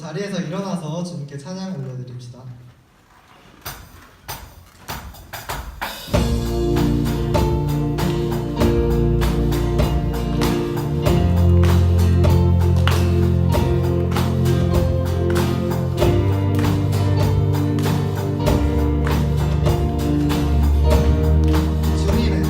자리에서 일어나서 주님께 찬양 올려드립시다. 주님의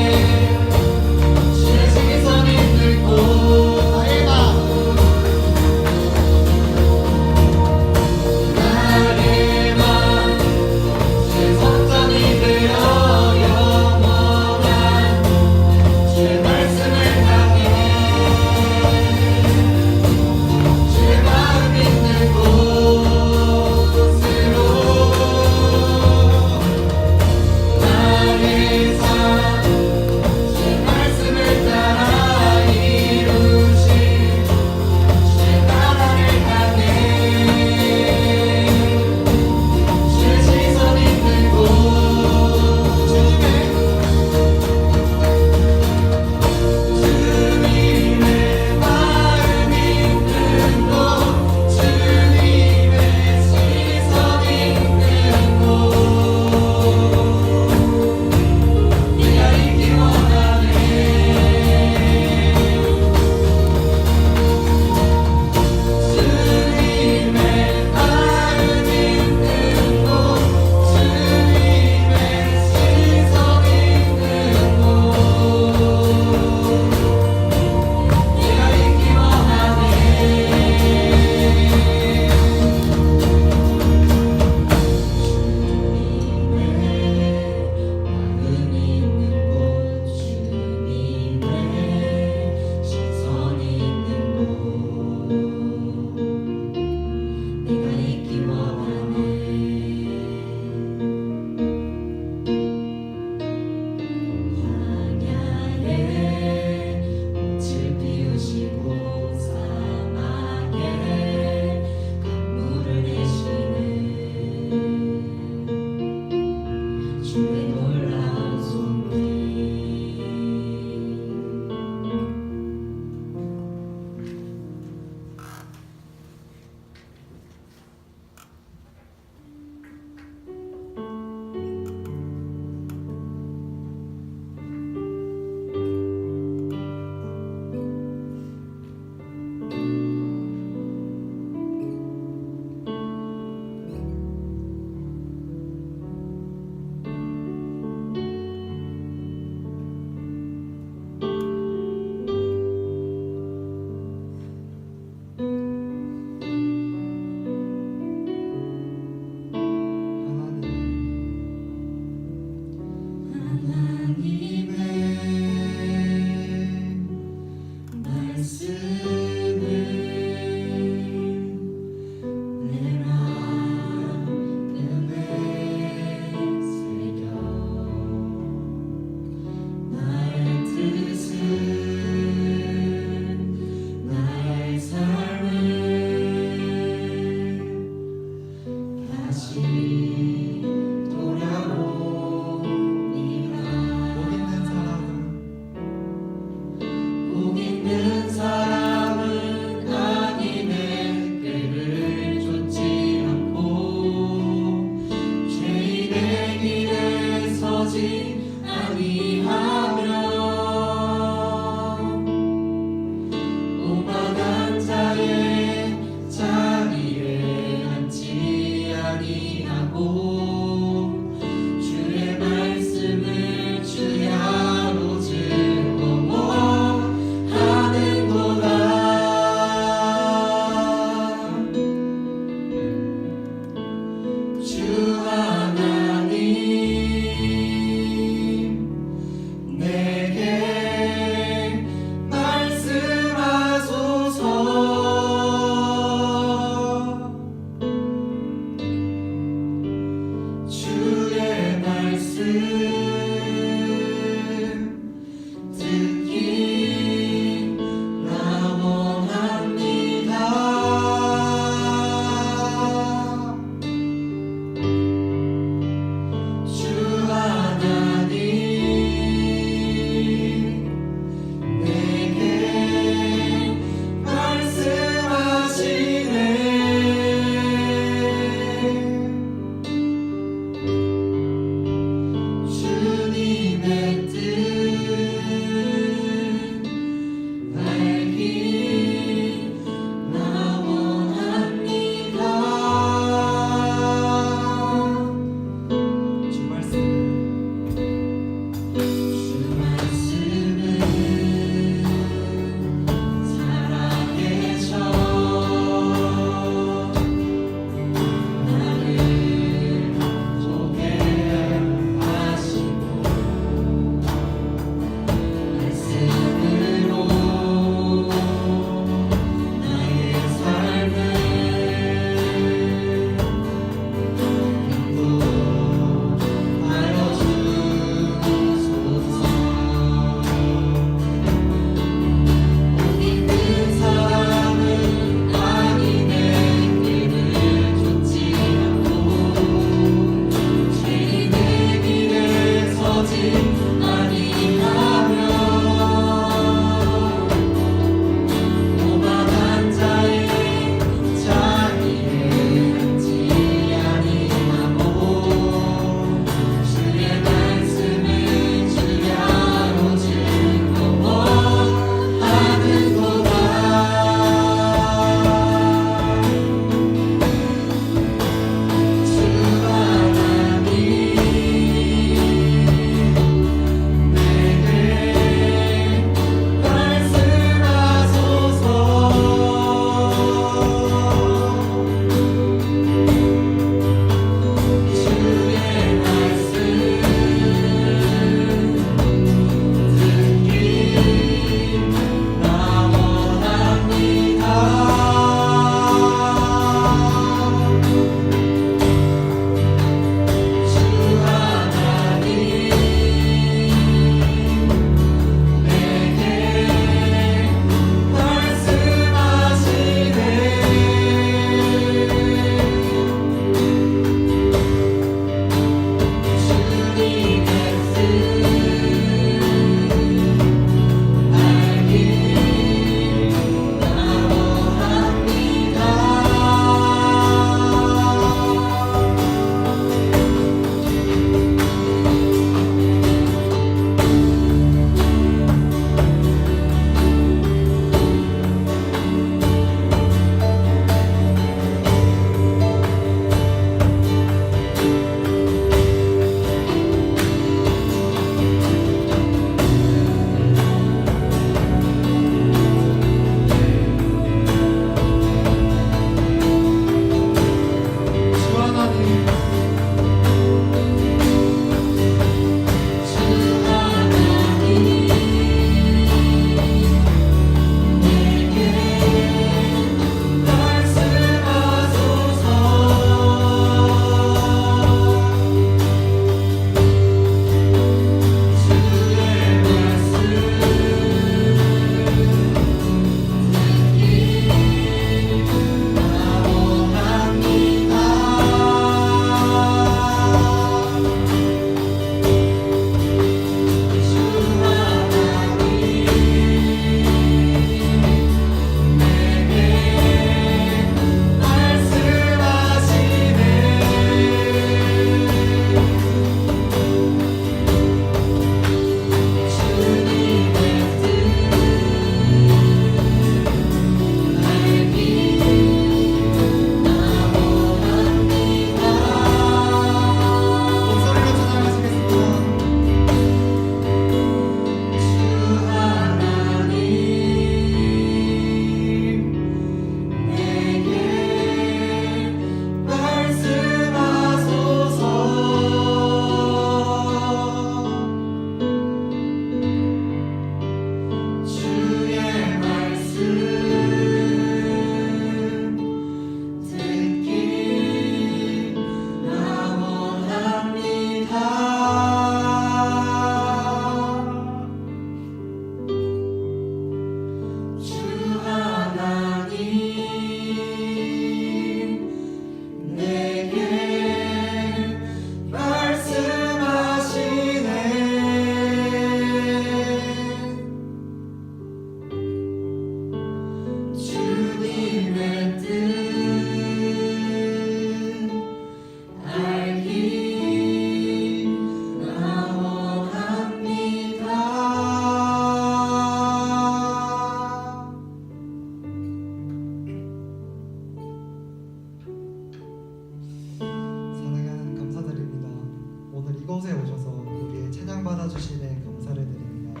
이곳에 오셔서 우리의 찬양 받아주심에 감사를 드립니다.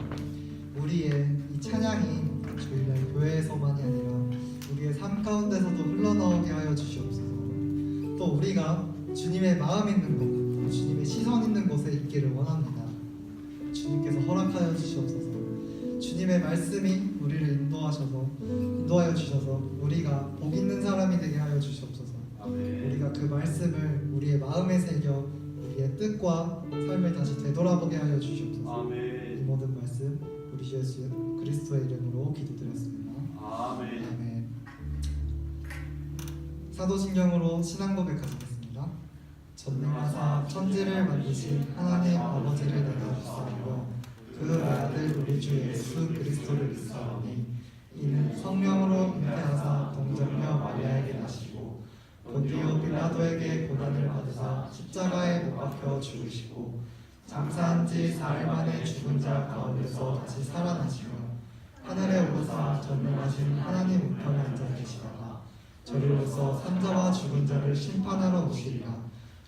우리의 이 찬양이 주일날 교회에서만이 아니라 우리의 삶 가운데서도 흘러나오게 하여 주시옵소서. 또 우리가 주님의 마음 있는 곳, 주님의 시선 있는 곳에 있기를 원합니다. 주님께서 허락하여 주시옵소서. 주님의 말씀이 우리를 인도하여 주셔서 우리가 복 있는 사람이 되게 하여 주시옵소서. 우리가 그 말씀을 우리의 마음에 새겨 우리의 뜻과 삶을 다시 되돌아보게 하여 주시옵소서. 이 모든 말씀 우리 주 예수 그리스도의 이름으로 기도드렸습니다. 아멘. 사도신경으로 신앙 고백하시겠습니다. 전능하사 천지를 만드신 하나님 아버지를 내가 믿사오며 그 아들 우리 주 예수 그리스도를 믿사오니 이는 성령으로 잉태하사 동정녀 마리아에게 나시고 본디오 빌라도에게 고난을 받으사 십자가에 못 박혀 죽으시고 장사한 지 사흘 만에 죽은 자 가운데서 다시 살아나시며 하늘에 오르사 전능하신 하나님 우편에 앉아 계시다가 저리로서 산자와 죽은 자를 심판하러 오시리라.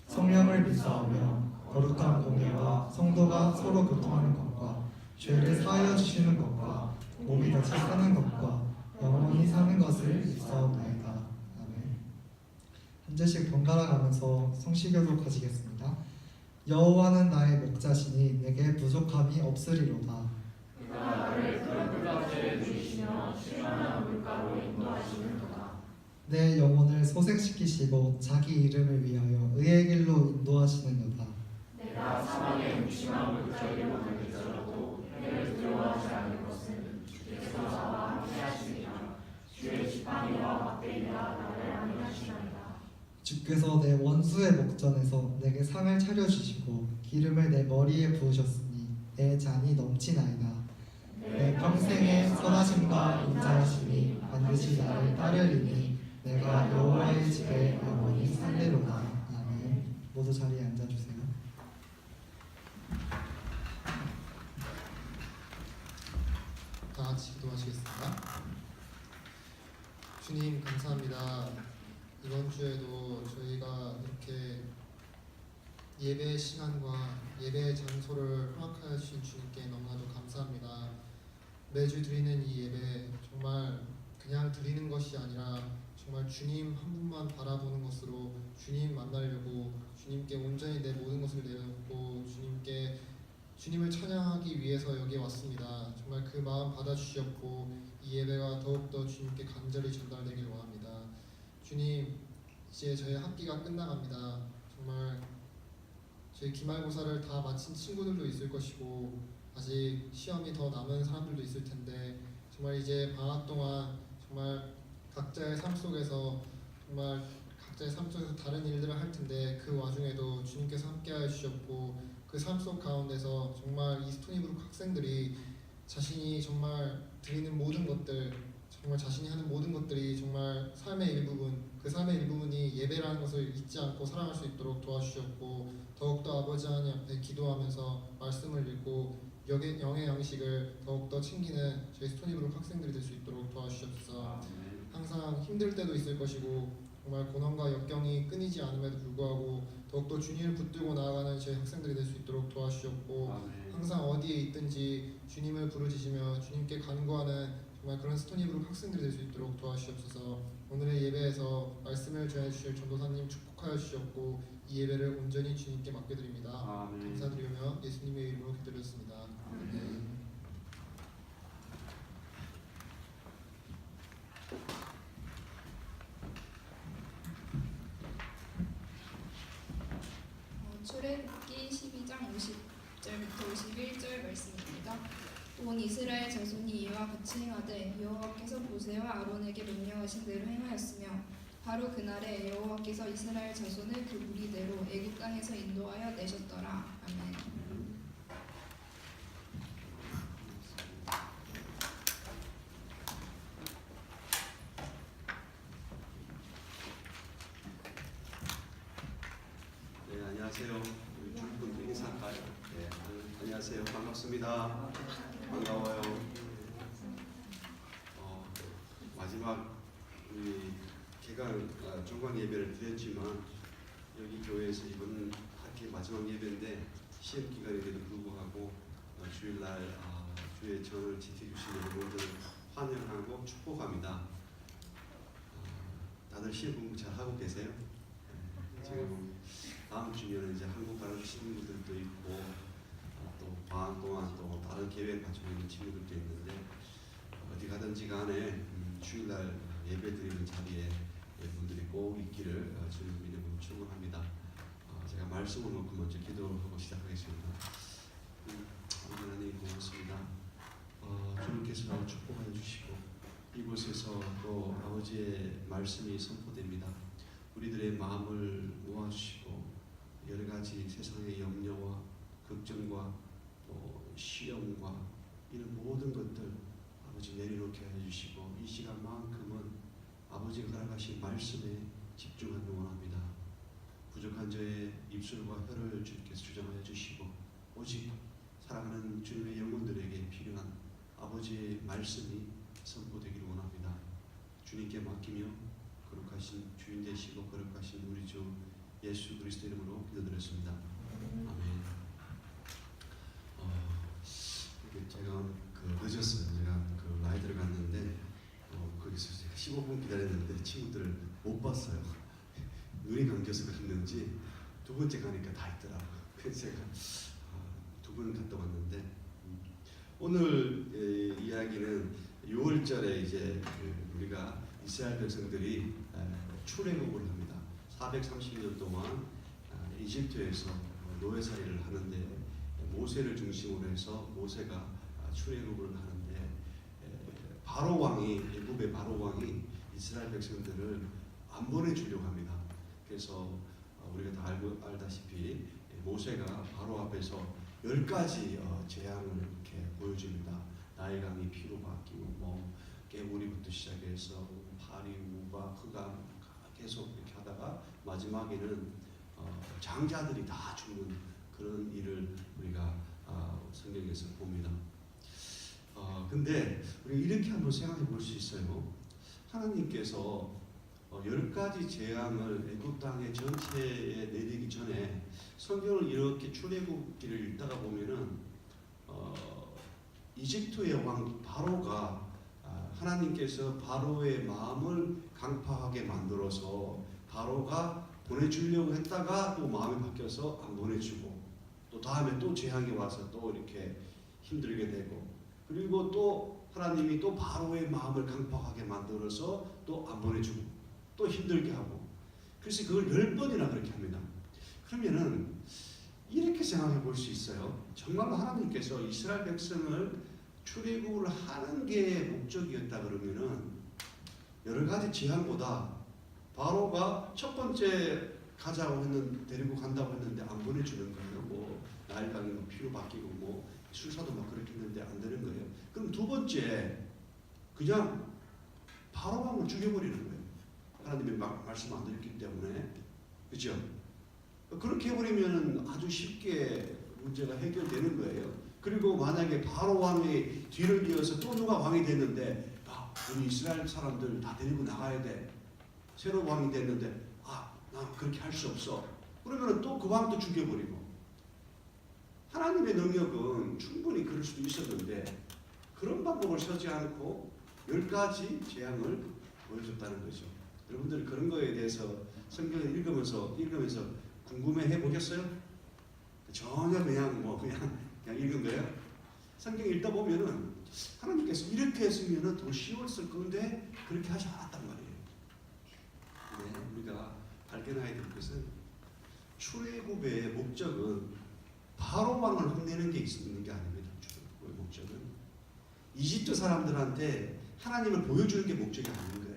성령을 믿사오며 거룩한 공예와 성도가 서로 교통하는 것과 죄를 사하여 주시는 것과 몸이 다시 사는 것과 영원히 사는 것을 믿사옵나이다. 아멘. 한 절씩 번갈아 가면서 성시교독 하시겠습니다. 여호와는 나의 목자시니 내게 부족함이 없으리로다. 그가 나를 푸른 물가에 두시며 시원한 물가로 인도하시는도다. 내 영혼을 소생시키시고 자기 이름을 위하여 의의 길로 인도하시는도다. 내가 사망의 음침한 물가로 갈지라도 해를 두려워하지 않을 것은 주께서 나와 함께하시니라. 주의 지팡이와 막대기가 나를 안위하시나이다. 주께서 내 원수의 목전에서 내게 상을 차려주시고 기름을 내 머리에 부으셨으니 내 잔이 넘치나이다. 내 평생의 선하심과 인자하심이 반드시 나를 따르리니 내가 여호와의 집에 영원히 살리로다. 아멘. 모두 자리에 앉아주세요. 다 같이 기도하시겠습니다. 주님 감사합니다. 이번 주에도 저희가 이렇게 예배 시간과 예배 장소를 허락하여 주신 주님께 너무나도 감사합니다. 매주 드리는 이 예배 정말 그냥 드리는 것이 아니라 정말 주님 한 분만 바라보는 것으로 주님 만나려고 주님께 온전히 내 모든 것을 내려놓고 주님을 찬양하기 위해서 여기에 왔습니다. 정말 그 마음 받아주시었고 이 예배가 더욱더 주님께 간절히 전달되길 원합니다. 주님, 이제 저희 학기가 끝나갑니다. 정말 저희 기말고사를 다 마친 친구들도 있을 것이고 아직 시험이 더 남은 사람들도 있을 텐데 정말 이제 방학 동안 정말 각자의 삶 속에서 다른 일들을 할 텐데 그 와중에도 주님께서 함께하여 주셨고 그 삶 속 가운데서 정말 이 스토니브룩 학생들이 자신이 정말 드리는 모든 것들, 정말 자신이 하는 모든 것들이 정말 삶의 일부분, 그 삶의 일부분이 예배라는 것을 잊지 않고 살아갈 수 있도록 도와주셨고 더욱더 아버지 하나님 앞에 기도하면서 말씀을 읽고 영의 양식을 더욱더 챙기는 저희 스토니브룩 학생들이 될 수 있도록 도와주셨어. 항상 힘들 때도 있을 것이고 정말 고난과 역경이 끊이지 않음에도 불구하고 더욱더 주님을 붙들고 나아가는 저희 학생들이 될 수 있도록 도와주셨고 항상 어디에 있든지 주님을 부르짖으며 주님께 간구하는 정말 그런 스토니브룩 학생들이 될 수 있도록 도와주시옵소서. 오늘의 예배에서 말씀을 전해주실 전도사님 축복하여 주셨고 이 예배를 온전히 주님께 맡겨드립니다. 감사드리며 예수님의 이름으로 기도드렸습니다. 아멘. 출애굽기 12장 50절부터 51절 말씀입니다. 온 이스라엘 자손이 이와 같이 행하되 여호와께서 모세와 아론에게 명령하신 대로 행하였으며 바로 그날에 여호와께서 이스라엘 자손을 그 무리대로 애굽 땅에서 인도하여 내셨더라. 아멘. 네, 안녕하세요. 우리 주분들 인사할까요? 네, 안녕하세요. 반갑습니다. 반가워요. 마지막 우리 개강 종강 예배를 드렸지만 여기 교회에서 이번 학기 마지막 예배인데 시험 기간에도 불구하고 주일날 주의 전을 지켜주시는 여러분들 환영하고 축복합니다. 다들 시험 공부 잘 하고 계세요? 지금 다음 주면은 이제 한국 가는 친구들도 있고 또 방학 동안 또 다른 계획 가지고 있는 친구들도 있는데 어디 가든지 간에 주일날 예배드리는 자리에 분들이 꼭 있기를 주님 이름으로 축원합니다. 제가 말씀을 놓고 먼저 기도하고 시작하겠습니다. 하나님 고맙습니다. 주님께서 축복해 주시고 이곳에서 또 아버지의 말씀이 선포됩니다. 우리들의 마음을 모아주시고 여러 가지 세상의 염려와 걱정과 또 시험과 이런 모든 것들 아버지 내려놓게 해주시고 이 시간만큼은 아버지가 허락하신 말씀에 집중하기 원합니다. 부족한 저의 입술과 혀를 주님께서 주장하여 주시고 오직 사랑하는 주님의 영혼들에게 필요한 아버지의 말씀이 선포되기를 원합니다. 주님께 맡기며 거룩하신 주인 되시고 거룩하신 우리 주 예수 그리스도 이름으로 기도드렸습니다. 아멘. 제가 늦었어요. 제가 라이드를 갔는데 거기서 제가 15분 기다렸는데 친구들을 못 봤어요. 눈이 감겨서 그랬는지 두 번째 가니까 다 있더라고요. 그래서 제가 두 번 갔다 왔는데 오늘 이야기는 6월절에 이제 우리가 이스라엘 백성들이 출애굽을 합니다. 430년 동안 이집트에서 노예살이를 하는데 모세를 중심으로 해서 모세가 출애굽을 하는데 바로 왕이 애굽의 바로 왕이 이스라엘 백성들을 안 보내주려고 합니다. 그래서 우리가 다 알다시피 모세가 바로 앞에서 10가지 재앙을 이렇게 보여줍니다. 나일강이 피로 바뀌고 뭐 깨구리부터 시작해서 파리, 우박, 흑암 계속 이렇게 하다가 마지막에는 장자들이 다 죽는 그런 일을 우리가 성경에서 봅니다. 근데 우리 이렇게 한번 생각해 볼 수 있어요. 하나님께서 10가지 재앙을 애굽 땅의 전체에 내리기 전에 성경을 이렇게 출애굽기를 읽다가 보면은 이집트의 왕 바로가 하나님께서 바로의 마음을 강팍하게 만들어서 바로가 보내주려고 했다가 또 마음이 바뀌어서 안 보내주고 또 다음에 또 재앙이 와서 또 이렇게 힘들게 되고 그리고 또 하나님이 또 바로의 마음을 강팍하게 만들어서 또 안 보내주고 또 힘들게 하고 그래서 그걸 10번이나 그렇게 합니다. 그러면은 이렇게 생각해 볼 수 있어요. 정말 하나님께서 이스라엘 백성을 출애굽을 하는 게 목적이었다 그러면은 여러 가지 재앙보다 바로가 첫 번째 가자고 했는데 데리고 간다고 했는데 안 보내주는 거예요. 뭐 나일강이 뭐 피로 바뀌고 뭐 술사도 막 그렇게 했는데 안 되는 거예요. 그럼 두 번째 그냥 바로 왕을 죽여버리는 거예요. 하나님의 말씀 안 들었기 때문에 그렇죠? 그렇게 해버리면 아주 쉽게 문제가 해결되는 거예요. 그리고 만약에 바로 왕의 뒤를 이어서 또 누가 왕이 됐는데 우리 이스라엘 사람들 다 데리고 나가야 돼. 새로운 왕이 됐는데 난 그렇게 할 수 없어. 그러면 또 그 왕도 죽여버리고 하나님의 능력은 충분히 그럴 수도 있었는데 그런 방법을 쓰지 않고 10가지 재앙을 보여줬다는 거죠. 여러분들 그런 거에 대해서 성경을 읽으면서 궁금해 보셨어요? 전혀 그냥 읽은 거예요. 성경 읽다 보면은 하나님께서 이렇게 했으면은 더 쉬웠을 건데 그렇게 하지 않았단 말이에요. 네, 우리가 발견해야 될 것은 출애굽의 목적은 바로 왕을 혼내는 게 있는 게 아닙니다. 출애굽의 목적은 이집트 사람들한테 하나님을 보여주는 게 목적이 아닌 거예요.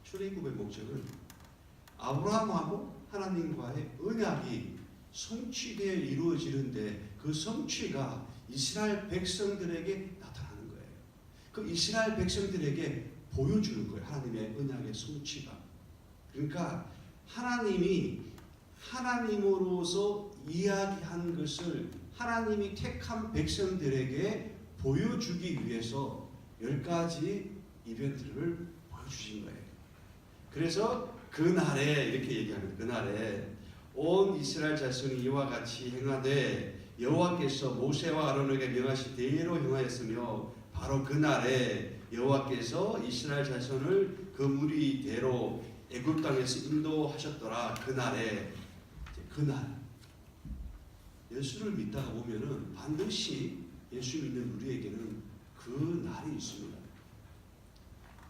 출애굽의 목적은 아브라함하고 하나님과의 언약이 성취되어 이루어지는데 그 성취가 이스라엘 백성들에게 나타나는 거예요. 그 이스라엘 백성들에게 보여주는 거예요. 하나님의 언약의 성취가. 그러니까 하나님이 하나님으로서 이야기한 것을 하나님이 택한 백성들에게 보여주기 위해서 10가지 이벤트를 보여주신 거예요. 그래서 그날에 이렇게 얘기합니다. 그날에 온 이스라엘 자손이 이와 같이 행하되 여호와께서 모세와 아론에게 명하신 대로 행하였으며 바로 그날에 여호와께서 이스라엘 자손을 그 무리대로 애굽 땅에서 인도하셨더라. 그날에 그날 예수를 믿다가 보면은 반드시 예수 믿는 우리에게는 그 날이 있습니다.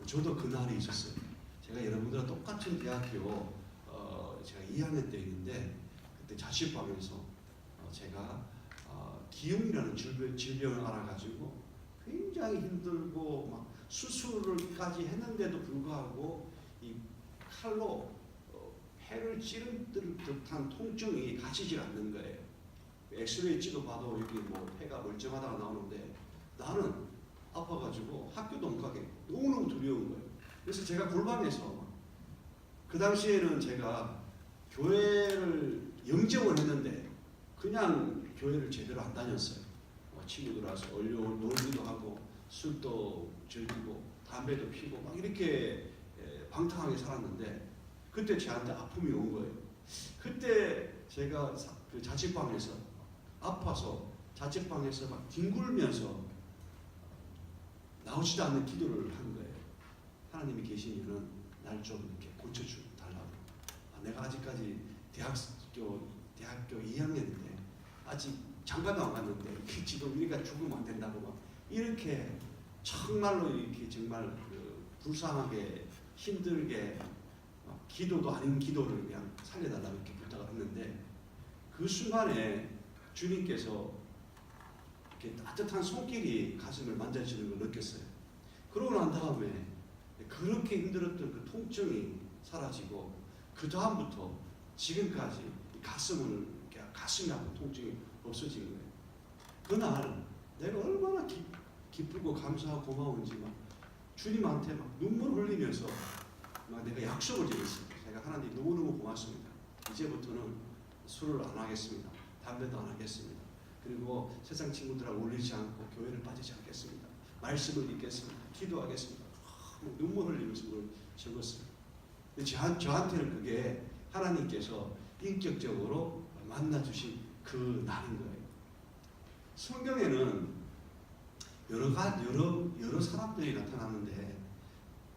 저도 그 날이 있었어요. 제가 여러분들과 똑같은 대학교 제가 2학년 때 있는데 그때 자취방에서 제가 기흉이라는 질병을 알아가지고 굉장히 힘들고 막 수술을까지 했는데도 불구하고 이 칼로 폐를 찌른 듯한 통증이 가시질 않는 거예요. 엑스레이 찍어봐도 여기 뭐 폐가 멀쩡하다가 나오는데 나는 아파가지고 학교도 못 가게 너무너무 두려운 거예요. 그래서 제가 골방에서 그 당시에는 제가 교회를 영접을 했는데 그냥 교회를 제대로 안 다녔어요. 친구들 와서 얼려 놀기도 하고 술도 즐기고 담배도 피고 막 이렇게 방탕하게 살았는데 그때 저한테 아픔이 온 거예요. 그때 제가 그 자취방에서 아파서 자취방에서 막 뒹굴면서 나오지도 않는 기도를 한 거예요. 하나님이 계시면은 날 좀 이렇게 고쳐달라고. 내가 아직까지 대학교 2학년인데 아직 장가도 안 갔는데 이렇게 지금 우리가 죽으면 안 된다고 막 이렇게 정말로 이렇게 정말 그 불쌍하게 힘들게 기도도 아닌 기도를 그냥 살려달라고 이렇게 부탁을 했는데 그 순간에 주님께서 이렇게 따뜻한 손길이 가슴을 만져주는 걸 느꼈어요. 그러고 난 다음에 그렇게 힘들었던 그 통증이 사라지고 그 다음부터 지금까지 가슴이 아픈 통증이 없어진 거예요. 그날 내가 얼마나 기쁘고 감사하고 고마운지 막 주님한테 막 눈물 흘리면서 막 내가 약속을 드렸습니다. 제가 하나님 너무너무 고맙습니다. 이제부터는 술을 안 하겠습니다. 담배도 안 하겠습니다. 그리고 세상 친구들하고 어울리지 않고 교회를 빠지지 않겠습니다. 말씀을 읽겠습니다. 기도하겠습니다. 눈물 흘리면서 그걸 적었어요. 저한테는 그게 하나님께서 인격적으로 만나주신 그 날인 거예요. 성경에는 여러 사람들이 나타나는데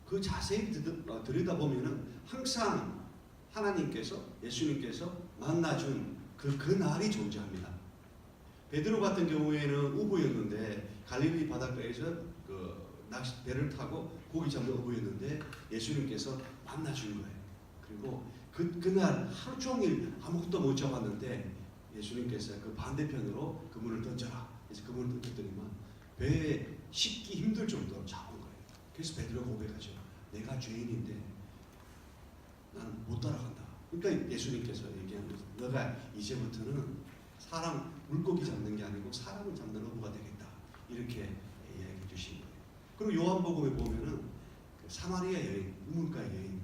그 자세히 들여다보면은 항상 하나님께서 예수님께서 만나준 그 날이 존재합니다. 베드로 같은 경우에는 우부였는데 갈릴리 바닷가에서 그 배를 타고 고기 잡는 어부였는데 예수님께서 만나준 거예요. 그리고 그날 하루 종일 아무것도 못 잡았는데 예수님께서 그 반대편으로 그물을 던져라. 그래서 그물을 던졌더니만 배에 싣기 힘들 정도로 잡은 거예요. 그래서 베드로가 고백하죠. 내가 죄인인데 난 못 따라간다. 그러니까 예수님께서 얘기하는 거죠. 너가 이제부터는 사람 물고기 잡는 게 아니고 사람을 잡는 어부가 되겠다. 이렇게 이야기해 주신 거예요. 그리고 요한복음에 보면은 그 사마리아 여인, 우물가 여인,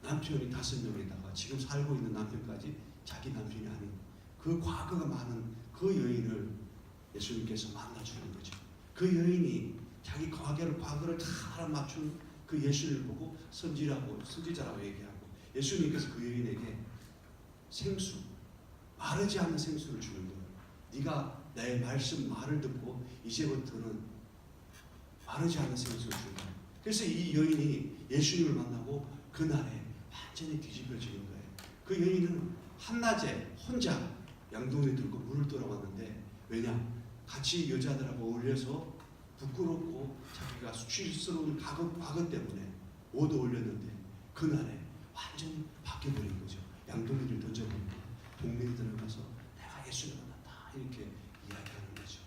남편이 5명에다가 지금 살고 있는 남편까지 자기 남편이 아닌 그 과거가 많은 그 여인을 예수님께서 만나주는 거죠. 그 여인이 자기 과거를 다 알아맞춘 그 예수를 보고 선지자라고 얘기하고 예수님께서 그 여인에게 생수, 마르지 않는 생수를 주는 거예요. 네가 내 말을 듣고 이제부터는 마르지 않는 생수를 준다. 그래서 이 여인이 예수님을 만나고 그날에 완전히 뒤집어지는 거예요. 그 여인은 한낮에 혼자 양동이 들고 물을 떠나왔는데 왜냐? 같이 여자들하고 어울려서 부끄럽고 자기가 수치스러운 과거 때문에 못 어울렸는데 그날에 완전히 바뀌어버린 거죠. 양동이를 던져버리고 동네에 들어가서 내가 예수를 만났다 이렇게 이야기하는 거죠.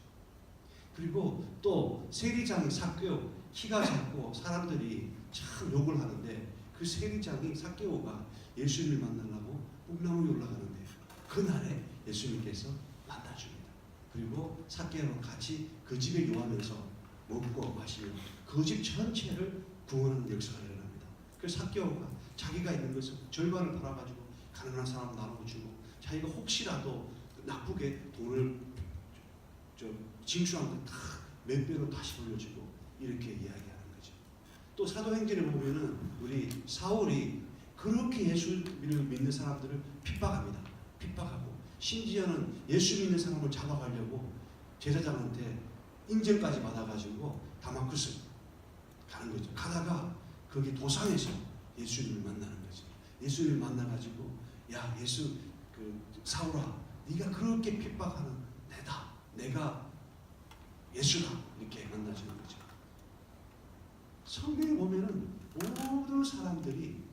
그리고 또 세리장 삭개오 키가 작고 사람들이 참 욕을 하는데 그 세리장이 삭개오가 예수님을 만나려고 뽕나무에 올라가는데 그날에 예수님께서 만나줍니다. 그리고 삭개오랑 같이 그 집에 요하면서 먹고 마시며 그 집 전체를 구원하는 역사가 일어납니다. 그래서 삭개오가 자기가 있는 것을 절반을 팔아가지고 가난한 사람 나눠주고 자기가 혹시라도 나쁘게 돈을 징수한 거 다 몇 배로 다시 돌려주고 이렇게 이야기하는 거죠. 또 사도행전에 보면은 우리 사울이 그 그렇게 예수를 믿는 사람들을 핍박합니다. 핍박하고 심지어는 예수 믿는 사람을 잡아가려고 제사장한테 인정까지 받아가지고 다마쿠스 가는 거죠. 가다가 거기 도상에서 예수님을 만나는 거죠. 예수님을 만나가지고 야 예수 사울아 네가 그렇게 핍박하는 내가 예수다 이렇게 만나주는 거죠. 성경에 보면은 모든 사람들이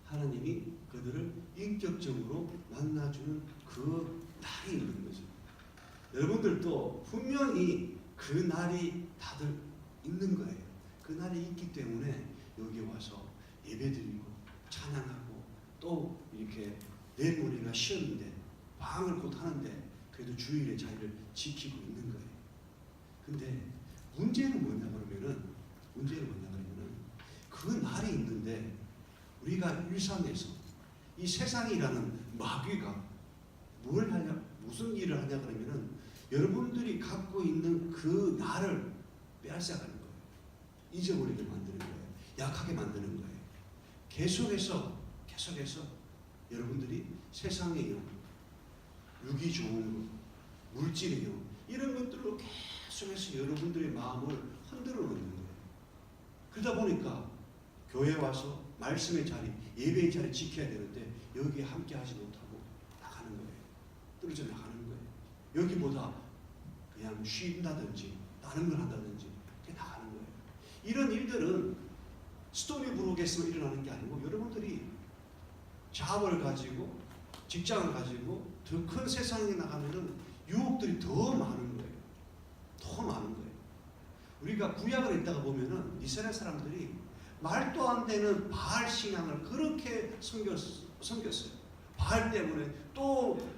하나님이 그들을 인격적으로 만나주는 그 날이 있는 거죠. 여러분들도 분명히 그 날이 다들 있는 거예요. 그 날이 있기 때문에 여기 와서 예배드리고 찬양하고 또 이렇게 내일 모레가 쉬었는데 방을 곧 하는데 그래도 주일에 자리를 지키고 있는 거예요. 근데 문제는 뭐냐 그러면은 그 날이 있는데 우리가 일상에서 이 세상이라는 마귀가 뭘 하냐, 무슨 일을 하냐 그러면은 여러분들이 갖고 있는 그 날을 빼앗아가는 거예요. 잊어버리게 만드는 거예요. 약하게 만드는 거예요. 계속해서 여러분들이 세상의 영, 육이 좋은 것, 물질의 영 이런 것들로 계속해서 여러분들의 마음을 흔들어 놓는 거예요. 그러다 보니까 교회 와서 말씀의 자리, 예배의 자리 지켜야 되는데 여기에 함께 하지 못하고 나가는 거예요. 떨어져 나가는 거예요. 여기보다 그냥 쉰다든지 다른 걸 한다든지 이렇게 나가는 거예요. 이런 일들은 스토리브룩에서 일어나는 게 아니고 여러분들이 자업을 가지고 직장을 가지고 더 큰 세상에 나가면은 유혹들이 더 많은 거예요. 더 많은 거예요. 우리가 구약을 읽다가 보면은 이스라엘 사람들이 말도 안 되는 바알 신앙을 그렇게 섬겼어요. 바알 때문에 또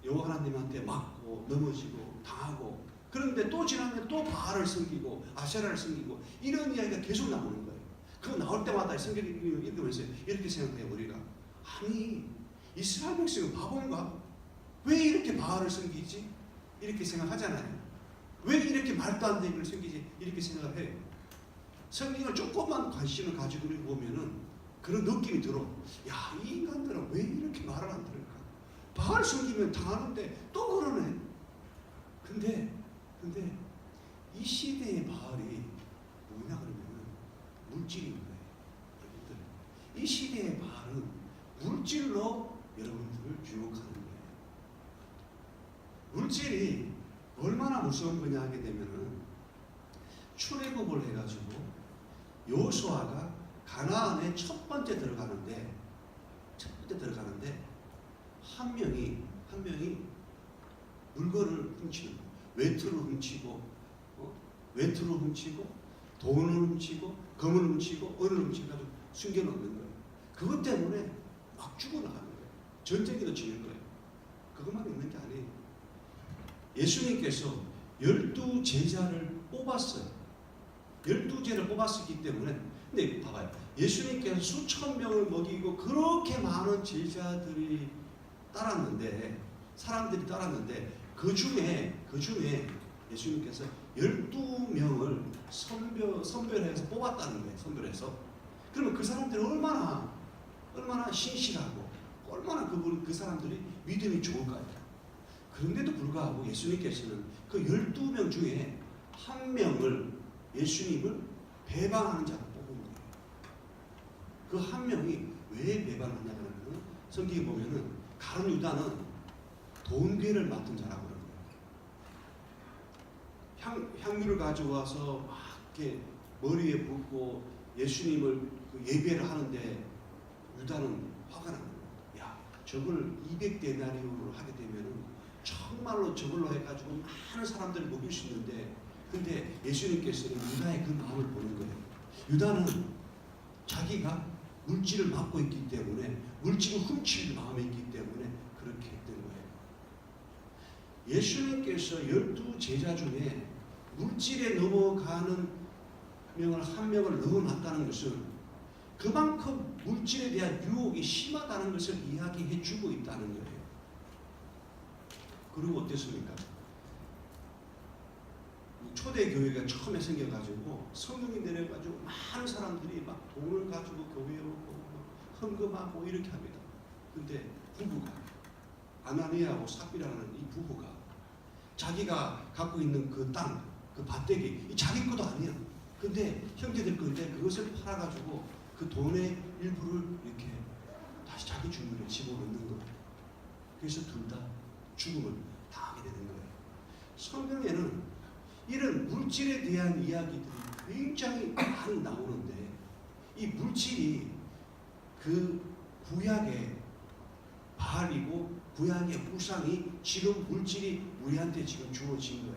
여호와 하나님한테 맞고 넘어지고 당하고 그런데 또 지나면 또 바알을 섬기고 아세라를 섬기고 이런 이야기가 계속 나오는 거예요. 그거 나올 때마다 성경을 읽으면서 이렇게 생각해요. 우리가 아니 이스라엘 백성은 바본가? 왜 이렇게 바알을 섬기지? 이렇게 생각하잖아요. 왜 이렇게 말도 안 되는 걸 섬기지? 이렇게 생각을 해요. 성경을 조금만 관심을 가지고 보면은 그런 느낌이 들어. 야, 이 인간들은 왜 이렇게 말을 안 들을까? 바알 섬기면 당하는데 또 그러네. 근데 이 시대의 바알이 뭐냐 그러면은 물질인 거예요. 여러분들. 이 시대의 바알은 물질로 여러분들을 유혹하는 거예요. 물질이 얼마나 무서운 거냐 하게 되면은 출애굽을 해가지고 여호수아가 가나안에 첫 번째 들어가는데 한 명이 물건을 훔치는 거예요. 외투를 훔치고 돈을 훔치고 금을 훔치고 은을 훔치고 숨겨놓는 거예요. 그것 때문에 막 죽어나가는 거예요. 전쟁에도 지는 거예요. 그것만 있는 게 아니에요. 예수님께서 12제자를 뽑았어요. 12제를 뽑았기 때문에 근데 봐봐요. 예수님께서 수천 명을 먹이고 그렇게 많은 제자들이 사람들이 따랐는데 그 중에 예수님께서 12명을 선별해서 뽑았다는 거예요. 선별해서. 그러면 그 사람들이 얼마나 신실하고 얼마나 그 사람들이 믿음이 좋을까요? 그런데도 불구하고 예수님께서는 그 12명 중에 한 명을 예수님을 배반하는 자로 뽑은 거예요. 그 한 명이 왜 배반하냐 그러면 성경에 보면은 가룟 유다는 돈괴를 맡은 자라고 그러는 거예요. 향유를 가져와서 막 이렇게 머리에 붓고 예수님을 예배를 하는데 유다는 화가 나는 거예요. 야, 저걸 200데나리온으로 하게 되면은 정말로 저걸로 해가지고 많은 사람들을 먹일 수 있는데 근데 예수님께서는 유다의 그 마음을 보는 거예요. 유다는 자기가 물질을 맡고 있기 때문에 물질을 훔칠 마음이 있기 때문에 그렇게 했던 거예요. 예수님께서 12제자 중에 물질에 넘어가는 한 명을 넣어놨다는 것은 그만큼 물질에 대한 유혹이 심하다는 것을 이야기해 주고 있다는 거예요. 그리고 어땠습니까? 초대교회가 처음에 생겨가지고 성령이 내려가지고 많은 사람들이 막 돈을 가지고 교회로 오고 헌금하고 이렇게 합니다. 근데 부부가 아나니아하고 삽비라는 이 부부가 자기가 갖고 있는 그 땅, 그 밭대기 자기 것도 아니야. 근데 형제들 건데 그것을 팔아가지고 그 돈의 일부를 이렇게 다시 자기 주머니에 집어넣는 거예요. 그래서 둘 다 죽음을 당하게 되는 거예요. 성경에는 이런 물질에 대한 이야기들이 굉장히 많이 나오는데 이 물질이 그 구약의 바알이고 구약의 우상이 지금 물질이 우리한테 지금 주어진 거예요.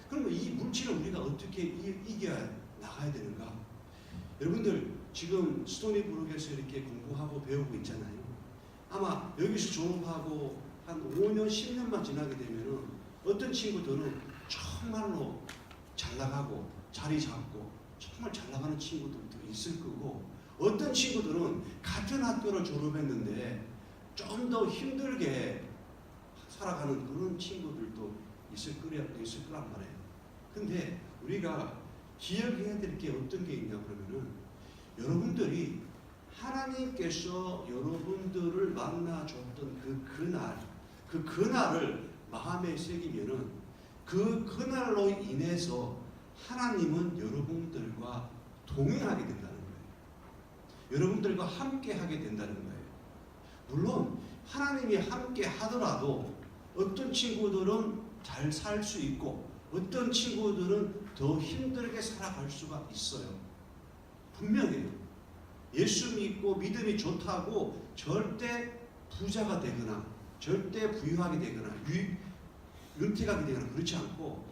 그러면 이 물질을 우리가 어떻게 이겨야 나가야 되는가? 여러분들 지금 스토니브룩에서 이렇게 공부하고 배우고 있잖아요. 아마 여기서 졸업하고 한 5년, 10년만 지나게 되면은 어떤 친구들은 정말로 잘 나가고 자리 잡고 정말 잘 나가는 친구들도 있을 거고 어떤 친구들은 같은 학교를 졸업했는데 좀 더 힘들게 살아가는 그런 친구들도 있을 거란 말이에요. 근데 우리가 기억해야 될 게 어떤 게 있냐 그러면은 여러분들이 하나님께서 여러분들을 만나줬던 그날을 마음에 새기면은 그날로 인해서 하나님은 여러분들과 동행하게 된다는 거예요. 여러분들과 함께 하게 된다는 거예요. 물론 하나님이 함께 하더라도 어떤 친구들은 잘 살 수 있고 어떤 친구들은 더 힘들게 살아갈 수가 있어요. 분명해요. 예수 믿고 믿음이 좋다고 절대 부자가 되거나 절대 부유하게 되거나 윤택하게 되거나 그렇지 않고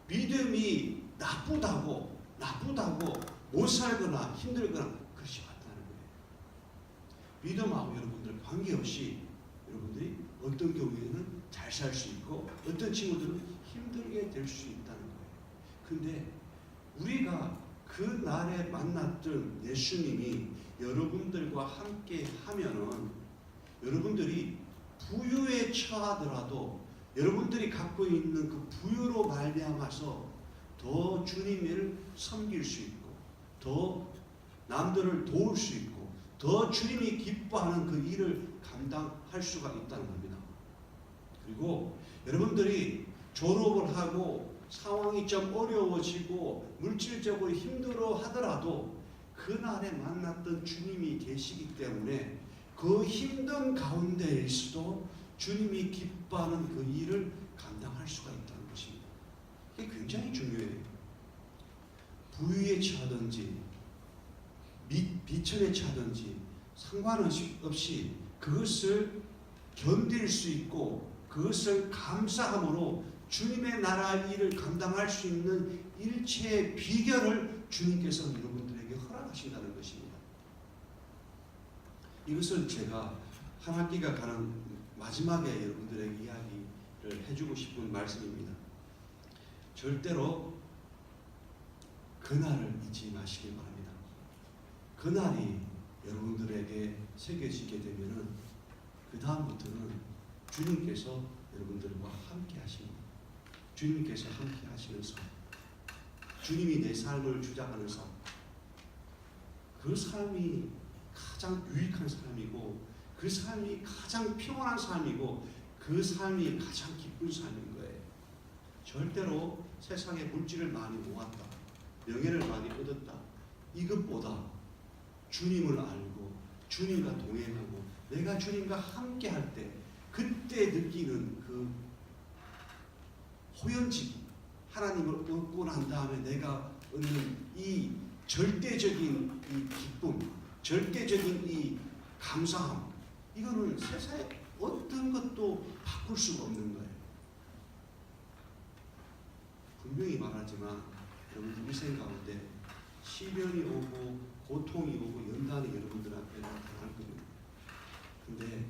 믿음이 나쁘다고 못 살거나 힘들거나 그렇지 않다는 거예요. 믿음하고 여러분들 관계없이 여러분들이 어떤 경우에는 잘 살 수 있고 어떤 친구들은 힘들게 될 수 있다는 거예요. 근데 우리가 그 날에 만났던 예수님이 여러분들과 함께 하면은 여러분들이 부유에 처하더라도 여러분들이 갖고 있는 그 부유로 말미암아서 더 주님을 섬길 수 있고 더 남들을 도울 수 있고 더 주님이 기뻐하는 그 일을 감당할 수가 있다는 겁니다. 그리고 여러분들이 졸업을 하고 상황이 좀 어려워지고 물질적으로 힘들어 하더라도 그날에 만났던 주님이 계시기 때문에 그 힘든 가운데에서도 주님이 기뻐하는 그 일을 감당할 수가 있다는 것입니다. 이게 굉장히 중요해요. 부유에 처하든지 비천에 처하든지 상관없이 그것을 견딜 수 있고 그것을 감사함으로 주님의 나라 일을 감당할 수 있는 일체의 비결을 주님께서 여러분들에게 허락하신다는 것입니다. 이것을 제가 한 학기가 가는 마지막에 여러분들에게 이야기를 해주고 싶은 말씀입니다. 절대로 그날을 잊지 마시길 바랍니다. 그날이 여러분들에게 새겨지게 되면은 그 다음부터는 주님께서 여러분들과 함께 하십니다. 주님께서 함께 하시는 삶, 주님이 내 삶을 주장하는 삶, 그 삶이 가장 유익한 삶이고 그 삶이 가장 평안한 삶이고 그 삶이 가장 기쁜 삶인 거예요. 절대로 세상에 물질을 많이 모았다, 명예를 많이 얻었다, 이것보다 주님을 알고 주님과 동행하고 내가 주님과 함께 할 때 그때 느끼는 그 호연지, 하나님을 얻고 난 다음에 내가 얻는 이 절대적인 이 기쁨, 절대적인 이 감사함, 이거는 세상에 어떤 것도 바꿀 수가 없는 거예요. 분명히 말하지만 여러분들 인생 가운데 시련이 오고 고통이 오고 연단이 여러분들 앞에 나타날 겁니다. 근데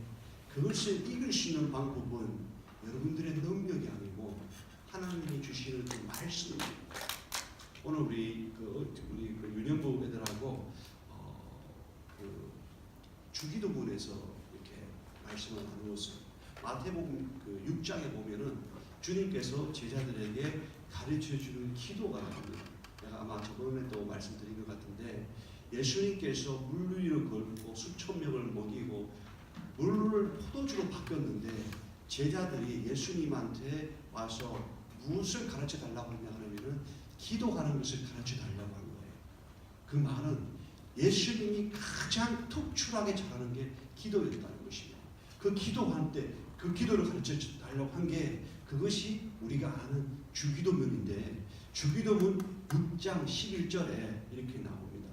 그것을 이길 수 있는 방법은 여러분들의 능력이 아니고 하나님이 주시는 그 말씀입니다. 오늘 우리 유년부 애들하고 그 주기도문에서 이렇게 말씀을 나누었어요. 마태복음 그 6장에 보면은 주님께서 제자들에게 가르쳐 주는 기도가 있습니다. 내가 아마 저번에도 말씀드린 것 같은데 예수님께서 물 위를 걸고 수천 명을 먹이고 물을 포도주로 바뀌었는데 제자들이 예수님한테 와서 무엇을 가르쳐 달라고 했냐 하면은 기도하는 것을 가르쳐 달라고 한 거예요. 그 말은 예수님이 가장 특출하게 잘하는 게 기도였다는 것이에요. 그 기도할 때 그 기도를 가르쳐 달라고 한 게 그것이 우리가 아는 주기도문인데 주기도문 6장 11절에 이렇게 나옵니다.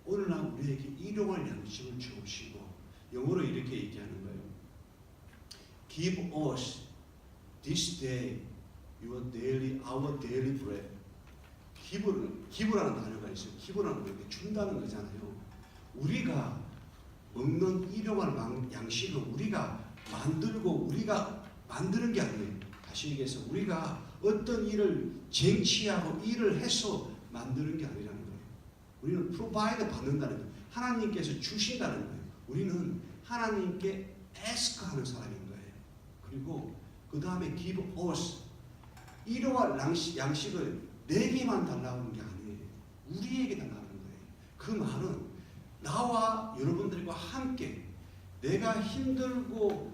오늘날 우리에게 일용할 양식을 주옵시고 영어로 이렇게 얘기하는 거예요. Give us this day our daily bread. 기부라는 단어가 있어요. 기부라는 게 준다는 거잖아요. 우리가 먹는 일용할 양식은 우리가 만들고 우리가 만드는 게 아니에요. 다시 얘기해서 우리가 어떤 일을 쟁취하고 일을 해서 만드는 게 아니라는 거예요. 우리는 프로바이드 받는다는 거예요. 하나님께서 주신다는 거예요. 우리는 하나님께 ask하는 사람인 거예요. 그리고 그 다음에 give us 일용할 양식을 내게만 달라고 하는 게 아니에요. 우리에게 달라는 거예요. 그 말은 나와 여러분들과 함께 내가 힘들고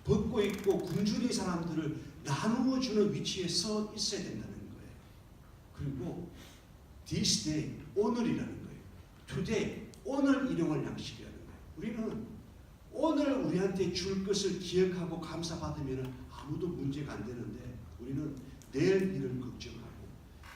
벗고 있고 굶주린 사람들을 나누어 주는 위치에 서 있어야 된다는 거예요. 그리고 this day 오늘이라는 거예요. today 오늘 일용할 양식이라는 거예요. 우리는 오늘 우리한테 줄 것을 기억하고 감사받으면 아무도 문제가 안 되는데 우리는 내일 일을 걱정하고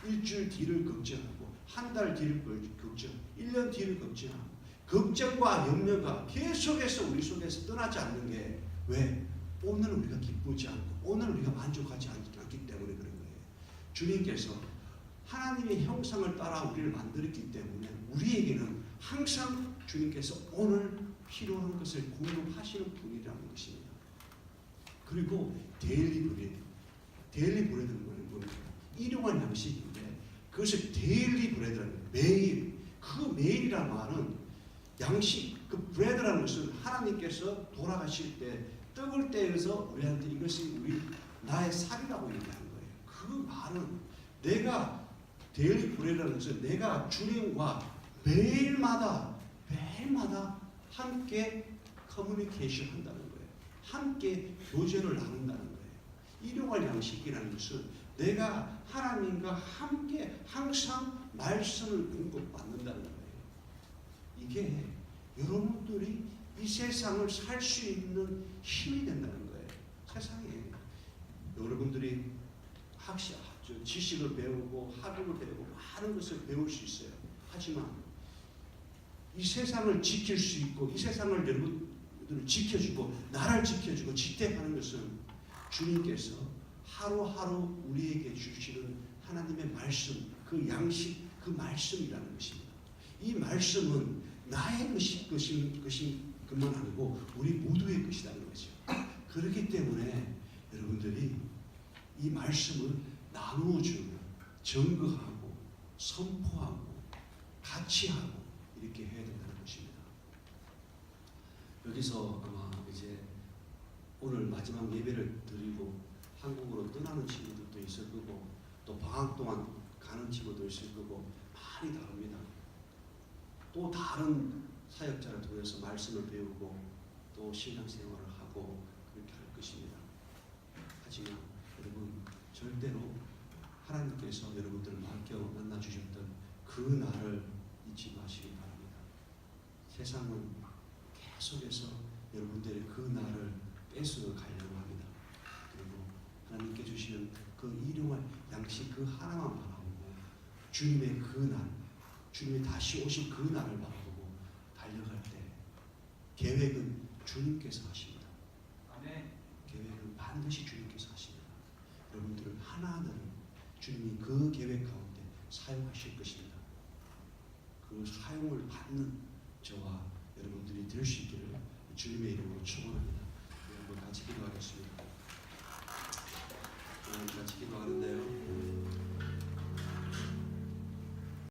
일주일 뒤를 걱정하고 한 달 뒤를 걱정, 1년 뒤를 걱정하고 걱정과 염려가 계속해서 우리 속에서 떠나지 않는 게 왜? 오늘 우리가 기쁘지 않고 오늘 우리가 만족하지 않기 때문에 그런 거예요. 주님께서 하나님의 형상을 따라 우리를 만들었기 때문에 우리에게는 항상 주님께서 오늘 필요한 것을 공급하시는 분이라는 것입니다. 그리고 데일리 브레드는 뭡니까? 일용할 양식인데 그것을 데일리 브레드라는 거예요. 매일. 그 매일이라는 말은 양식, 그 브레드라는 것은 하나님께서 돌아가실 때 떡을 떼어서 우리한테 이것이 나의 살이라고 얘기하는 거예요. 그 말은 내가 데일리 브레드라는 것은 내가 주님과 매일마다 함께 커뮤니케이션 한다는 거예요. 함께 교제를 나눈다는 거예요. 일용할 양식이라는 것은 내가 하나님과 함께 항상 말씀을 공급받는다는 거예요. 이게 여러분들이 이 세상을 살 수 있는 힘이 된다는 거예요. 세상에 여러분들이 지식을 배우고 학업을 배우고 많은 것을 배울 수 있어요. 하지만 이 세상을 지킬 수 있고 이 세상을 여러분들을 지켜주고 나를 지켜주고 지탱하는 것은 주님께서 하루하루 우리에게 주시는 하나님의 말씀, 그 양식, 그 말씀이라는 것입니다. 이 말씀은 나의 것만 아니고 우리 모두의 것이라는 거죠. 그렇기 때문에 여러분들이 이 말씀을 나누어주고 증거하고 선포하고 같이 하고 이렇게 해야 된다는 것입니다. 여기서 아마 이제 오늘 마지막 예배를 드리고 한국으로 떠나는 친구들도 있을 거고 또 방학 동안 가는 친구도 있을 거고 많이 다릅니다. 또 다른 사역자를 통해서 말씀을 배우고 또 신앙생활을 하고 그렇게 할 것입니다. 하지만 여러분 절대로 하나님께서 여러분들을 맡겨 만나 주셨던 그 날을 잊지 마시기 바랍니다. 세상은 계속해서 여러분들의 그 날을 뺏어 가려고 합니다. 그리고 하나님께 주시는 그 일용할 양식 그 하나만 바라보고 주님의 그 날, 주님이 다시 오실 그 날을 바라보고 달려갈 때 계획은 주님께서 하십니다. 아멘. 계획은 반드시 주님께서 하십니다. 여러분들을 하나하나를 주님이 그 계획 가운데 사용하실 것입니다. 그 사용을 받는 저와 여러분들이 될 수 있기를 주님의 이름으로 축원합니다. 여러분 같이 기도하겠습니다. 같이 기도하는데요.